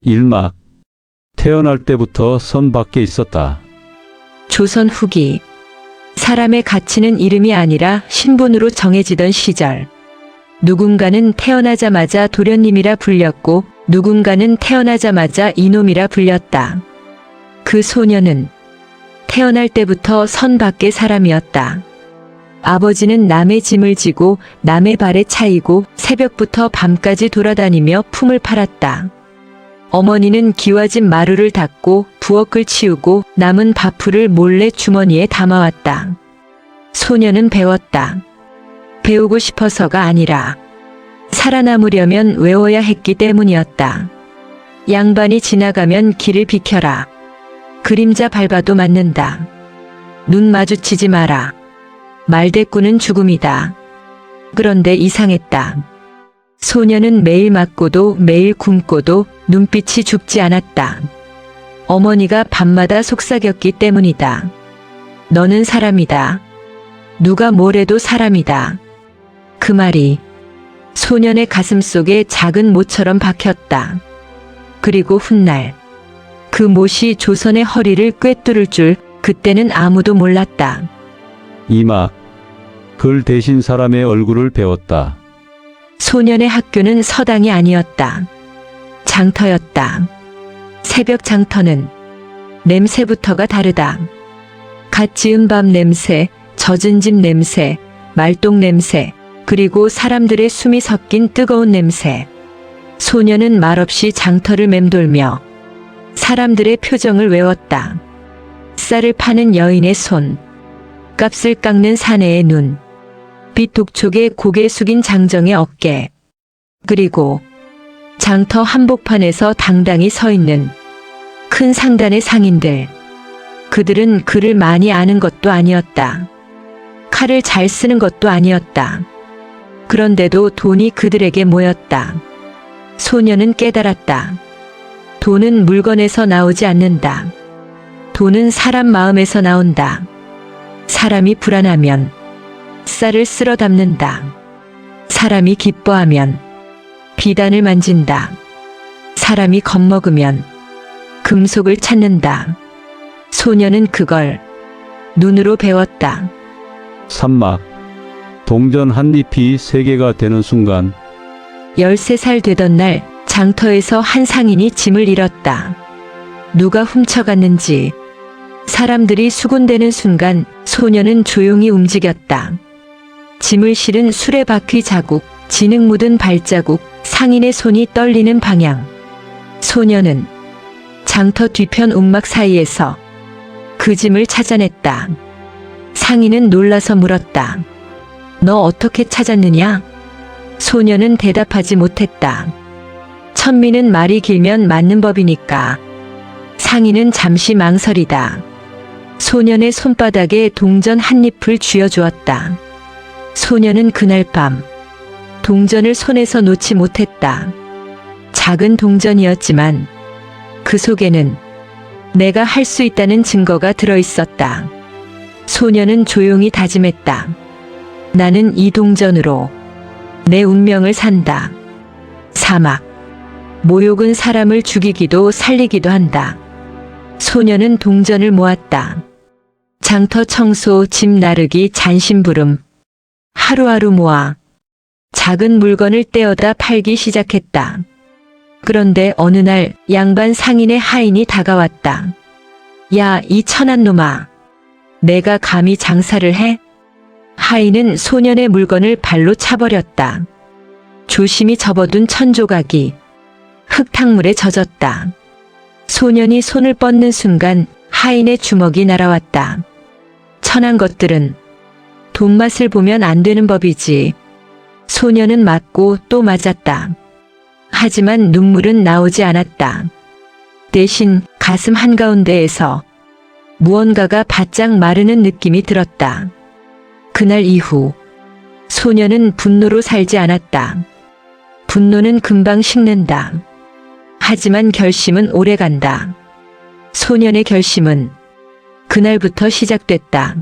1막 태어날 때부터 선 밖에 있었다. 조선 후기. 사람의 가치는 이름이 아니라 신분으로 정해지던 시절. 누군가는 태어나자마자 도련님이라 불렸고 누군가는 태어나자마자 이놈이라 불렸다. 그 소녀는 태어날 때부터 선 밖의 사람이었다. 아버지는 남의 짐을 지고 남의 발에 차이고 새벽부터 밤까지 돌아다니며 품을 팔았다. 어머니는 기와집 마루를 닦고 부엌을 치우고 남은 밥풀을 몰래 주머니에 담아왔다. 소녀는 배웠다. 배우고 싶어서가 아니라 살아남으려면 외워야 했기 때문이었다. 양반이 지나가면 길을 비켜라. 그림자 밟아도 맞는다. 눈 마주치지 마라. 말대꾸는 죽음이다. 그런데 이상했다. 소녀는 매일 맞고도 매일 굶고도 눈빛이 죽지 않았다. 어머니가 밤마다 속삭였기 때문이다. 너는 사람이다. 누가 뭐래도 사람이다. 그 말이 소년의 가슴 속에 작은 못처럼 박혔다. 그리고 훗날 그 못이 조선의 허리를 꿰뚫을 줄 그때는 아무도 몰랐다. 2막 글 대신 사람의 얼굴을 배웠다. 소년의 학교는 서당이 아니었다. 장터였다. 새벽 장터는 냄새부터가 다르다. 갓 지은 밥 냄새, 젖은 집 냄새, 말똥 냄새, 그리고 사람들의 숨이 섞인 뜨거운 냄새. 소녀는 말없이 장터를 맴돌며 사람들의 표정을 외웠다. 쌀을 파는 여인의 손, 값을 깎는 사내의 눈, 빛 독촉에 고개 숙인 장정의 어깨, 그리고 장터 한복판에서 당당히 서 있는 큰 상단의 상인들. 그들은 글을 많이 아는 것도 아니었다. 칼을 잘 쓰는 것도 아니었다. 그런데도 돈이 그들에게 모였다. 소녀는 깨달았다. 돈은 물건에서 나오지 않는다. 돈은 사람 마음에서 나온다. 사람이 불안하면 쌀을 쓸어 담는다. 사람이 기뻐하면 비단을 만진다. 사람이 겁먹으면 금속을 찾는다. 소녀는 그걸 눈으로 배웠다. 3막 동전 한 잎이 세 개가 되는 순간 13살 되던 날 장터에서 한 상인이 짐을 잃었다. 누가 훔쳐갔는지 사람들이 수군대는 순간 소녀는 조용히 움직였다. 짐을 실은 수레바퀴 자국, 진흙 묻은 발자국, 상인의 손이 떨리는 방향. 소녀는 장터 뒤편 움막 사이에서 그 짐을 찾아냈다. 상인은 놀라서 물었다. 너 어떻게 찾았느냐? 소녀는 대답하지 못했다. 천미는 말이 길면 맞는 법이니까. 상인은 잠시 망설이다. 소년의 손바닥에 동전 한 잎을 쥐어주었다. 소녀는 그날 밤 동전을 손에서 놓지 못했다. 작은 동전이었지만 그 속에는 내가 할 수 있다는 증거가 들어있었다. 소녀는 조용히 다짐했다. 나는 이 동전으로 내 운명을 산다. 사막. 모욕은 사람을 죽이기도 살리기도 한다. 소녀는 동전을 모았다. 장터 청소, 짐 나르기, 잔심부름. 하루하루 모아 작은 물건을 떼어다 팔기 시작했다. 그런데 어느 날 양반 상인의 하인이 다가왔다. 야, 이 천한 놈아. 내가 감히 장사를 해? 하인은 소년의 물건을 발로 차버렸다. 조심히 접어둔 천조각이 흙탕물에 젖었다. 소년이 손을 뻗는 순간 하인의 주먹이 날아왔다. 천한 것들은 돈맛을 보면 안 되는 법이지. 소년은 맞고 또 맞았다. 하지만 눈물은 나오지 않았다. 대신 가슴 한가운데에서 무언가가 바짝 마르는 느낌이 들었다. 그날 이후 소년은 분노로 살지 않았다. 분노는 금방 식는다. 하지만 결심은 오래간다. 소년의 결심은 그날부터 시작됐다.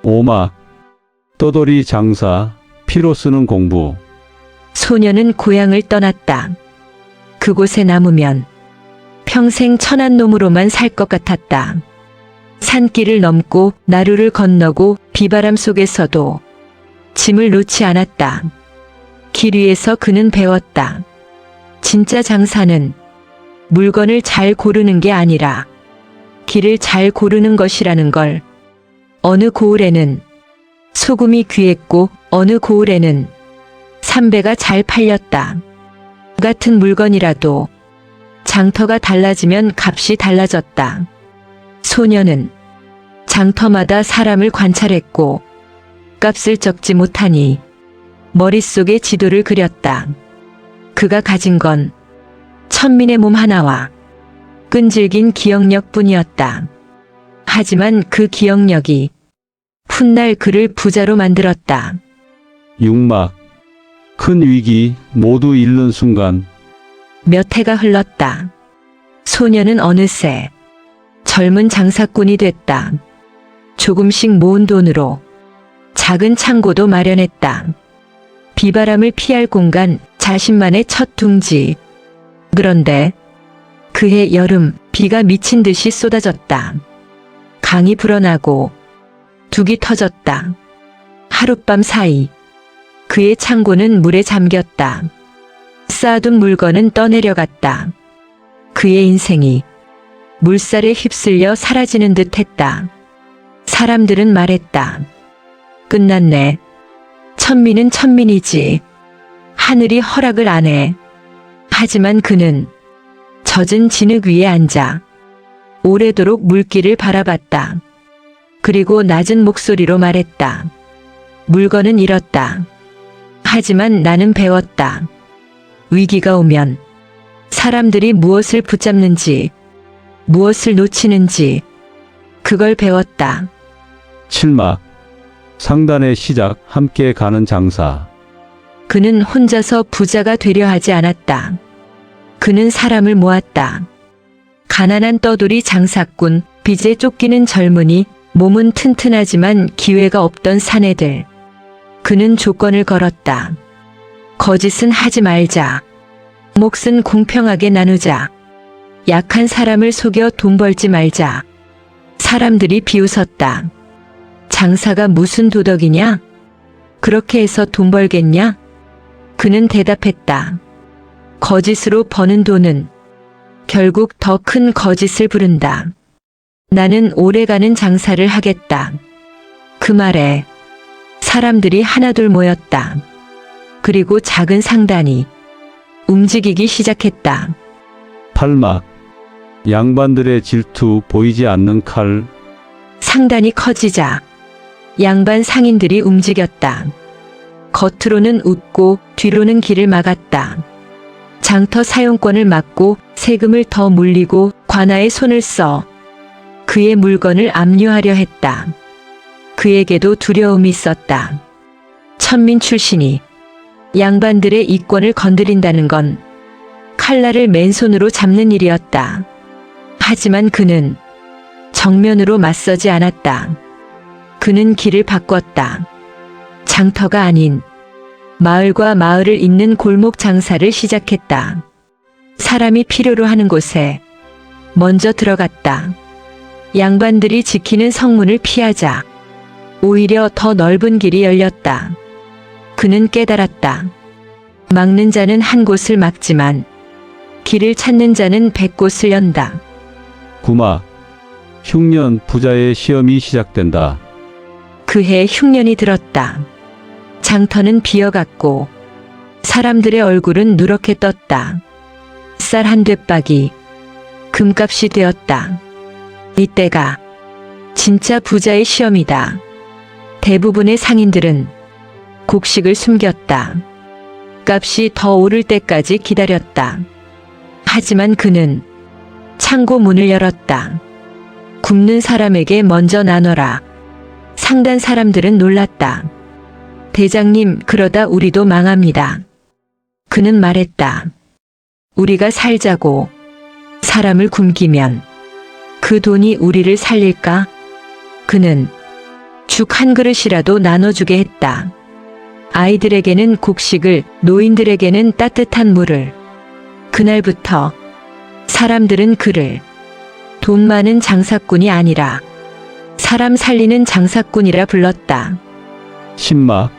5막 떠돌이 장사, 피로 쓰는 공부. 소년은 고향을 떠났다. 그곳에 남으면 평생 천한 놈으로만 살 것 같았다. 산길을 넘고 나루를 건너고 비바람 속에서도 짐을 놓지 않았다. 길 위에서 그는 배웠다. 진짜 장사는 물건을 잘 고르는 게 아니라 길을 잘 고르는 것이라는 걸. 어느 고을에는 소금이 귀했고 어느 고을에는 삼배가 잘 팔렸다. 같은 물건이라도 장터가 달라지면 값이 달라졌다. 소녀는 장터마다 사람을 관찰했고 값을 적지 못하니 머릿속에 지도를 그렸다. 그가 가진 건 천민의 몸 하나와 끈질긴 기억력뿐이었다. 하지만 그 기억력이 훗날 그를 부자로 만들었다. 육막. 큰 위기 모두 잃는 순간 몇 해가 흘렀다. 소녀는 어느새 젊은 장사꾼이 됐다. 조금씩 모은 돈으로 작은 창고도 마련했다. 비바람을 피할 공간, 자신만의 첫 둥지. 그런데 그해 여름 비가 미친 듯이 쏟아졌다. 강이 불어나고 둑이 터졌다. 하룻밤 사이 그의 창고는 물에 잠겼다. 쌓아둔 물건은 떠내려갔다. 그의 인생이 물살에 휩쓸려 사라지는 듯 했다. 사람들은 말했다. 끝났네. 천민은 천민이지. 하늘이 허락을 안 해. 하지만 그는 젖은 진흙 위에 앉아 오래도록 물길을 바라봤다. 그리고 낮은 목소리로 말했다. 물건은 잃었다. 하지만 나는 배웠다. 위기가 오면 사람들이 무엇을 붙잡는지, 무엇을 놓치는지, 그걸 배웠다. 칠막. 상단의 시작 함께 가는 장사. 그는 혼자서 부자가 되려 하지 않았다. 그는 사람을 모았다. 가난한 떠돌이 장사꾼, 빚에 쫓기는 젊은이, 몸은 튼튼하지만 기회가 없던 사내들. 그는 조건을 걸었다. 거짓은 하지 말자. 몫은 공평하게 나누자. 약한 사람을 속여 돈 벌지 말자. 사람들이 비웃었다. 장사가 무슨 도덕이냐? 그렇게 해서 돈 벌겠냐? 그는 대답했다. 거짓으로 버는 돈은 결국 더 큰 거짓을 부른다. 나는 오래가는 장사를 하겠다. 그 말에 사람들이 하나둘 모였다. 그리고 작은 상단이 움직이기 시작했다. 팔막. 양반들의 질투 보이지 않는 칼. 상단이 커지자 양반 상인들이 움직였다. 겉으로는 웃고 뒤로는 길을 막았다. 장터 사용권을 막고 세금을 더 물리고 관아에 손을 써 그의 물건을 압류하려 했다. 그에게도 두려움이 있었다. 천민 출신이 양반들의 이권을 건드린다는 건 칼날을 맨손으로 잡는 일이었다. 하지만 그는 정면으로 맞서지 않았다. 그는 길을 바꿨다. 장터가 아닌 마을과 마을을 잇는 골목 장사를 시작했다. 사람이 필요로 하는 곳에 먼저 들어갔다. 양반들이 지키는 성문을 피하자 오히려 더 넓은 길이 열렸다. 그는 깨달았다. 막는 자는 한 곳을 막지만 길을 찾는 자는 100곳을 연다. 구막. 흉년 부자의 시험이 시작된다. 그해 흉년이 들었다. 장터는 비어갔고 사람들의 얼굴은 누렇게 떴다. 쌀 한 되박이 금값이 되었다. 이때가 진짜 부자의 시험이다. 대부분의 상인들은 곡식을 숨겼다. 값이 더 오를 때까지 기다렸다. 하지만 그는 창고 문을 열었다. 굶는 사람에게 먼저 나눠라. 상단 사람들은 놀랐다. 대장님, 그러다 우리도 망합니다. 그는 말했다. 우리가 살자고 사람을 굶기면 그 돈이 우리를 살릴까? 그는 죽 한 그릇이라도 나눠주게 했다. 아이들에게는 곡식을, 노인들에게는 따뜻한 물을. 그날부터 사람들은 그를 돈 많은 장사꾼이 아니라 사람 살리는 장사꾼이라 불렀다. 신마.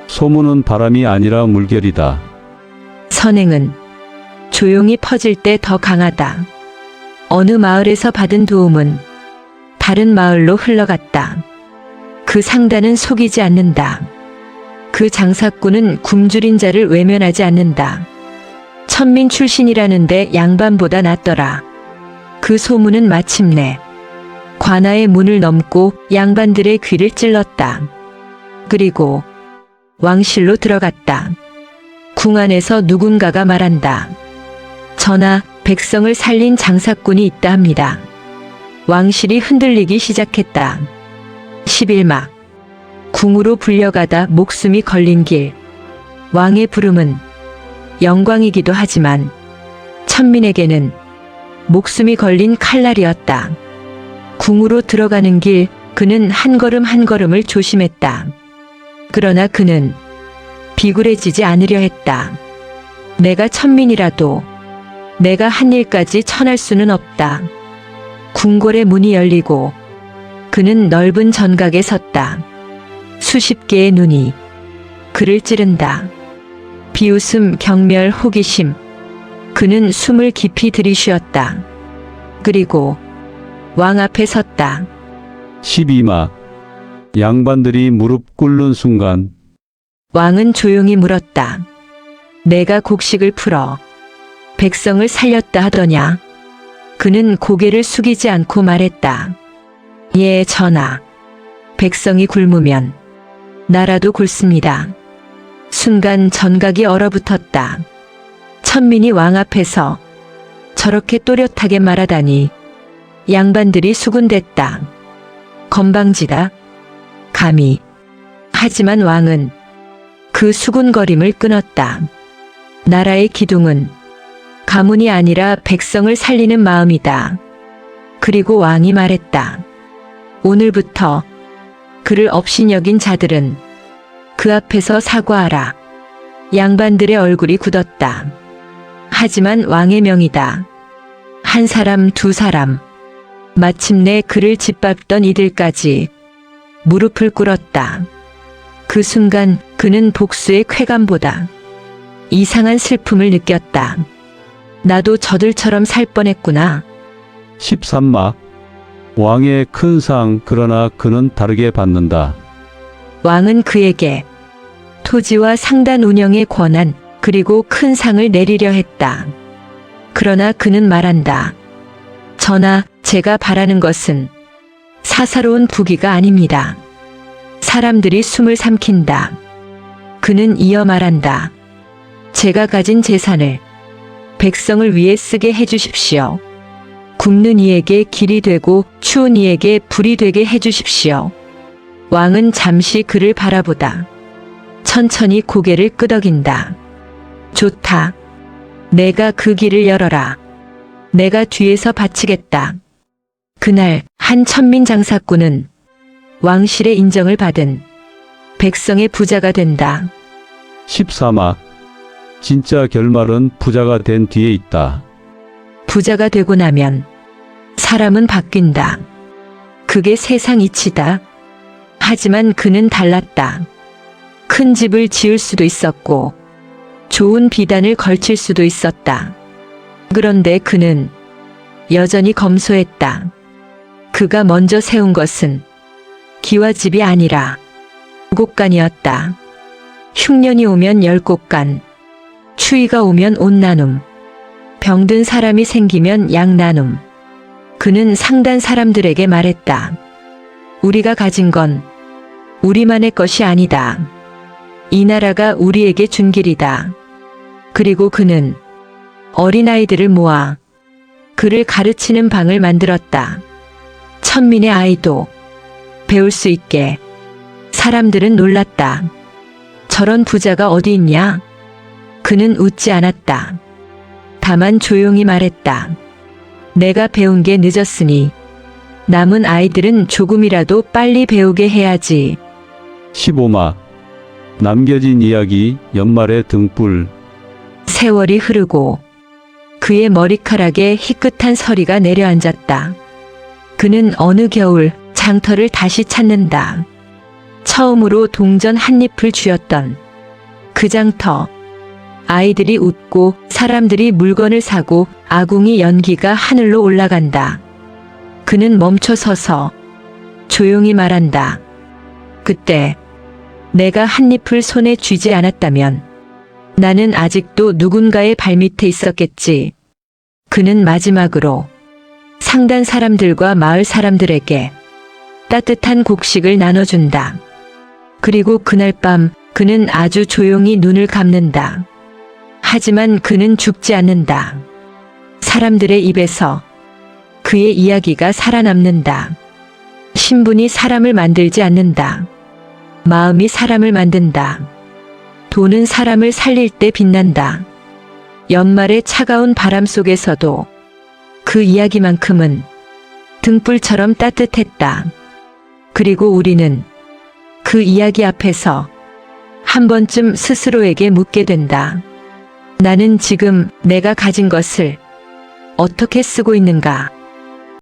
소문은 바람이 아니라 물결이다. 선행은 조용히 퍼질 때 더 강하다. 어느 마을에서 받은 도움은 다른 마을로 흘러갔다. 그 상단은 속이지 않는다. 그 장사꾼은 굶주린 자를 외면하지 않는다. 천민 출신이라는데 양반보다 낫더라. 그 소문은 마침내 관아의 문을 넘고 양반들의 귀를 찔렀다. 그리고 왕실로 들어갔다. 궁 안에서 누군가가 말한다. 전하, 백성을 살린 장사꾼이 있다 합니다. 왕실이 흔들리기 시작했다. 11막. 궁으로 불려가다 목숨이 걸린 길. 왕의 부름은 영광이기도 하지만 천민에게는 목숨이 걸린 칼날이었다. 궁으로 들어가는 길, 그는 한 걸음 한 걸음을 조심했다. 그러나 그는 비굴해지지 않으려 했다. 내가 천민이라도 내가 한 일까지 천할 수는 없다. 궁궐의 문이 열리고 그는 넓은 전각에 섰다. 수십 개의 눈이 그를 찌른다. 비웃음, 경멸, 호기심. 그는 숨을 깊이 들이쉬었다. 그리고 왕 앞에 섰다. 12막. 양반들이 무릎 꿇는 순간 왕은 조용히 물었다. 내가 곡식을 풀어 백성을 살렸다 하더냐? 그는 고개를 숙이지 않고 말했다. 예, 전하. 백성이 굶으면 나라도 굶습니다. 순간 전각이 얼어붙었다. 천민이 왕 앞에서 저렇게 또렷하게 말하다니 양반들이 수군댔다. 건방지다. 감히. 하지만 왕은 그 수군거림을 끊었다. 나라의 기둥은 가문이 아니라 백성을 살리는 마음이다. 그리고 왕이 말했다. 오늘부터 그를 업신여긴 자들은 그 앞에서 사과하라. 양반들의 얼굴이 굳었다. 하지만 왕의 명이다. 한 사람, 두 사람. 마침내 그를 짓밟던 이들까지 무릎을 꿇었다. 그 순간 그는 복수의 쾌감보다 이상한 슬픔을 느꼈다. 나도 저들처럼 살 뻔했구나. 13막. 왕의 큰 상, 그러나 그는 다르게 받는다. 왕은 그에게 토지와 상단 운영의 권한 그리고 큰 상을 내리려 했다. 그러나 그는 말한다. 전하, 제가 바라는 것은 사사로운 부귀가 아닙니다. 사람들이 숨을 삼킨다. 그는 이어 말한다. 제가 가진 재산을 백성을 위해 쓰게 해주십시오. 굶는 이에게 길이 되고 추운 이에게 불이 되게 해주십시오. 왕은 잠시 그를 바라보다 천천히 고개를 끄덕인다. 좋다. 내가 그 길을 열어라. 내가 뒤에서 바치겠다. 그날 한 천민 장사꾼은 왕실의 인정을 받은 백성의 부자가 된다. 14막. 진짜 결말은 부자가 된 뒤에 있다. 부자가 되고 나면 사람은 바뀐다. 그게 세상 이치다. 하지만 그는 달랐다. 큰 집을 지을 수도 있었고 좋은 비단을 걸칠 수도 있었다. 그런데 그는 여전히 검소했다. 그가 먼저 세운 것은 기와집이 아니라 곡간이었다. 흉년이 오면 10곡간, 추위가 오면 옷 나눔, 병든 사람이 생기면 약 나눔. 그는 상단 사람들에게 말했다. 우리가 가진 건 우리만의 것이 아니다. 이 나라가 우리에게 준 길이다. 그리고 그는 어린아이들을 모아 그를 가르치는 방을 만들었다. 천민의 아이도 배울 수 있게. 사람들은 놀랐다. 저런 부자가 어디 있냐? 그는 웃지 않았다. 다만 조용히 말했다. 내가 배운 게 늦었으니 남은 아이들은 조금이라도 빨리 배우게 해야지. 15막. 남겨진 이야기, 연말의 등불. 세월이 흐르고 그의 머리카락에 희끗한 서리가 내려앉았다. 그는 어느 겨울 장터를 다시 찾는다. 처음으로 동전 한 잎을 쥐었던 그 장터. 아이들이 웃고 사람들이 물건을 사고 아궁이 연기가 하늘로 올라간다. 그는 멈춰 서서 조용히 말한다. 그때 내가 한 잎을 손에 쥐지 않았다면 나는 아직도 누군가의 발밑에 있었겠지. 그는 마지막으로 상단 사람들과 마을 사람들에게 따뜻한 곡식을 나눠준다. 그리고 그날 밤 그는 아주 조용히 눈을 감는다. 하지만 그는 죽지 않는다. 사람들의 입에서 그의 이야기가 살아남는다. 신분이 사람을 만들지 않는다. 마음이 사람을 만든다. 돈은 사람을 살릴 때 빛난다. 연말의 차가운 바람 속에서도 그 이야기만큼은 등불처럼 따뜻했다. 그리고 우리는 그 이야기 앞에서 한 번쯤 스스로에게 묻게 된다. 나는 지금 내가 가진 것을 어떻게 쓰고 있는가?